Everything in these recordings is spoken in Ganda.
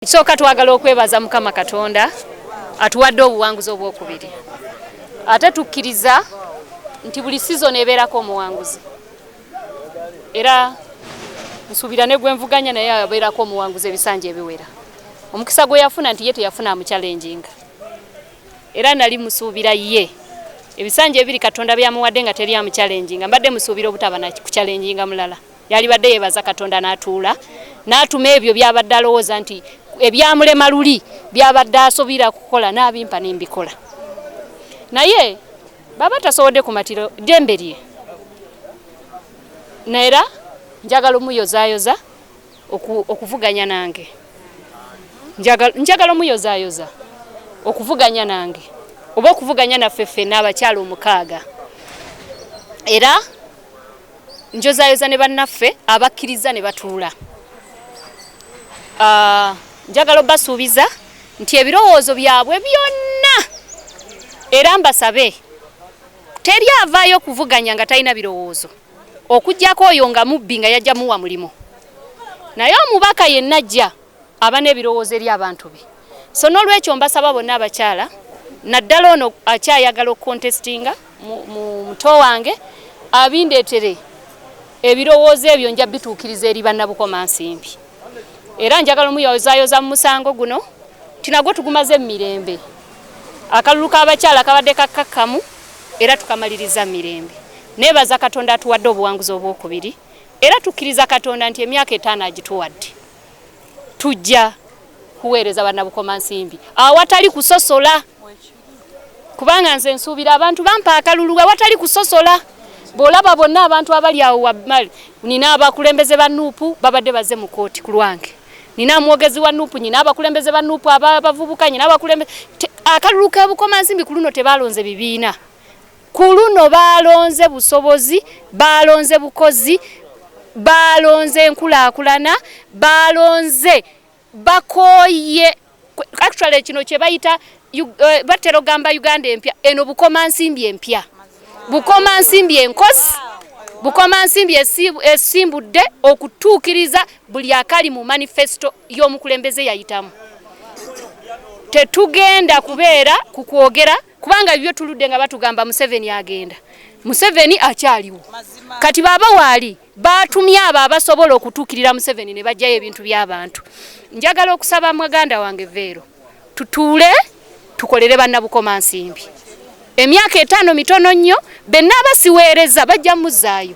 Ekisooka twagala okwebaza Mukama Katonda atuwadde obuwanguzi obwokubiri. Ate tukkiriza nti buli season ebeerako omuwanguzi. Era nsuubira ne gwe nvuganya naye abeerako omuwanguzi ebisanja ebiwera. Omukisa gwe yafuna nti ye teyafuna amuchallenginga. Era nali musuubira ye. Ebisanja ebiri Katonda byamuwadde nga teri amuchallenginga. Mbadde musuubira obutaba na kuchallenginga mulala. Yali badde yebaza Katonda n'atuula. N'atuma ebyo byabadde alowooza nti ebyamulema luli byabadde asobira kukola n'abimpa nembikola. Naye baba tasobodde kumatiro ddembe lye. Naera njagala omuyozaayoza okuvuganya nange. Njagala omuyozaayoza okuvuganya nange. Oba okuvuganya naffe ffenna abakyala omukaaga. Era njozaayoza ne bannaffe abakkiriza ne batuula. Njagala basuubiza nti ebirowoozo byabwe byonna era mbasabe teri avaayo kuvuganya nga talina birowoozo okujjako oyo nga mubbi nga yajja muwa mulimo. Naye omubaka yenna ajja aba n'ebirowoozo eri abantu be. So n'olwekyo mbasaba bonna abakyala naddala ono akyayagala okukontestinga mu muto wange abindeetere ebirowoozo ebyo nja bituukiriza eri bannabukomansimbi. Era njagala omuyozaayoza mu musango guno tinagwo tugumaze mu mirembe. Akalulu k'abakyala kabadde kakkakkamu era tukamaliriza mu mirembe. Neebaza Katonda atuwadde obuwanguzi obwokubiri era tukkiriza Katonda nti emyaka 5 agituwadde. Tujja kuweereza bannabukomansimbi awatali kusosola. Kubanga nze nsuubira abantu bampa akalulu awatali kusosola. Bw'olaba bonna abantu abali awo wabbali nina abakulembeze ba Nuupu babadde baze mu kooti ku lwange. Nina mwogezi wa Nuupu, nina abakulembeze ba Nuupu abavubuka, nina abakulembeze akalulu ka bukomansimbi ku luno tebalonze bibiina. Ku luno balonze busobozi, balonze bukozi, balonze enkulaakulana, balonze bakoye. Actually kino kye bayita batero gamba Uganda empya, eno bukomansimbi empya. Bukomansimbi enkozi, bukomansimbi esimbudde okutuukiriza buli akali mu manifesto y'omukulembeze yayitamu. Tetugenda kubeera kukwogera kubanga byo tuludde nga batugamba Museveni agenda. Museveni akyaliwo. Kati baba waali batumye abo abasobola okutuukirira Museveni ne bajjayo ebintu by'abantu. Njagala okusaba mwaganda wange Vero tutuule tukolere bannabukomansimbi. Emyaka 5 mitono nnyo benna abasiweereza bajja muzaayo.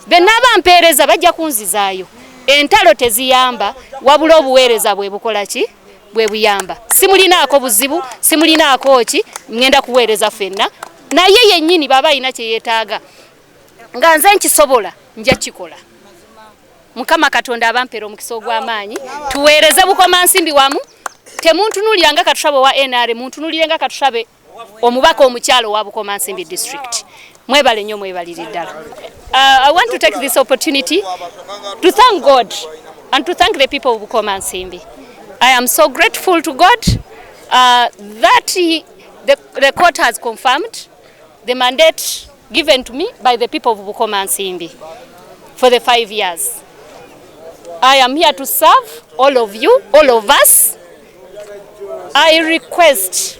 Benna abampeereza bajja kunzizaayo. Entalo teziyamba wabula obuweereza bwe bukola ki? Bwe buyamba. Simulinaako buzibu, simulinaako ki? Ngenda kuweereza ffenna. Naye yennyini baba alina kye yeetaaga. Nga nze nkisobola nja kikola. Mukama Katonda abampeera omukisa ogw'amaanyi tuweereze bukomansimbi wamu. Temuntunuulira nga Katushabe wa NR, muntunuulire nga Katushabe omubaka omukyalo wa Bukomansimbi district. Mwebale nnyo mwebalire ddala. I want to take this opportunity to thank God and to thank the people of Bukomansimbi. I am so grateful to God that the court has confirmed the mandate given to me by the people of Bukomansimbi for the 5 years. I am here to serve all of you, all of us. I request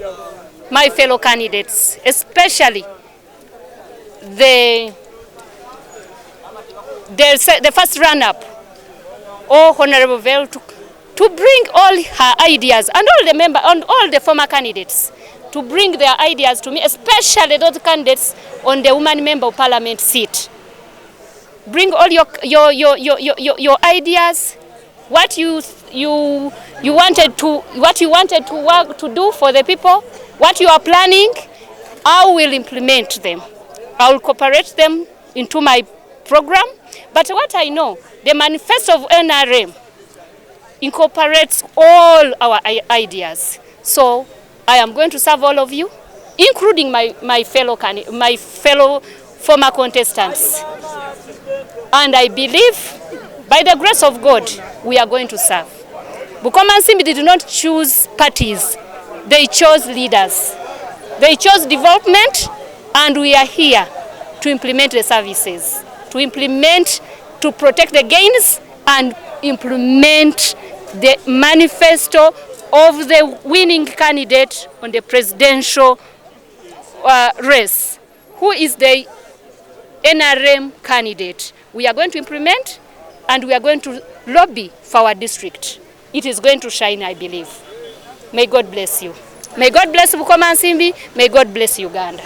my fellow candidates, especially the first run-up, Honorable Vero, to bring all her ideas and all the former candidates to bring their ideas to me, especially those candidates on the woman member of parliament seat. Bring all your ideas, what you wanted to work to do for the people, what you are planning. I will implement them. I will incorporate them into my program. But what I know, the manifesto of NRM incorporates all our ideas. So I am going to serve all of you, including my fellow former contestants. And I believe, by the grace of God, we are going to serve. Bukomansimbi did not choose parties. They chose leaders. They chose development, and we are here to implement the services, to protect the gains and implement the manifesto of the winning candidate on the presidential race, who is the NRM candidate. We are going to implement and we are going to lobby for our district. It is going to shine, I believe. May God bless you. May God bless Bukoma Nsimbi. May God bless Uganda.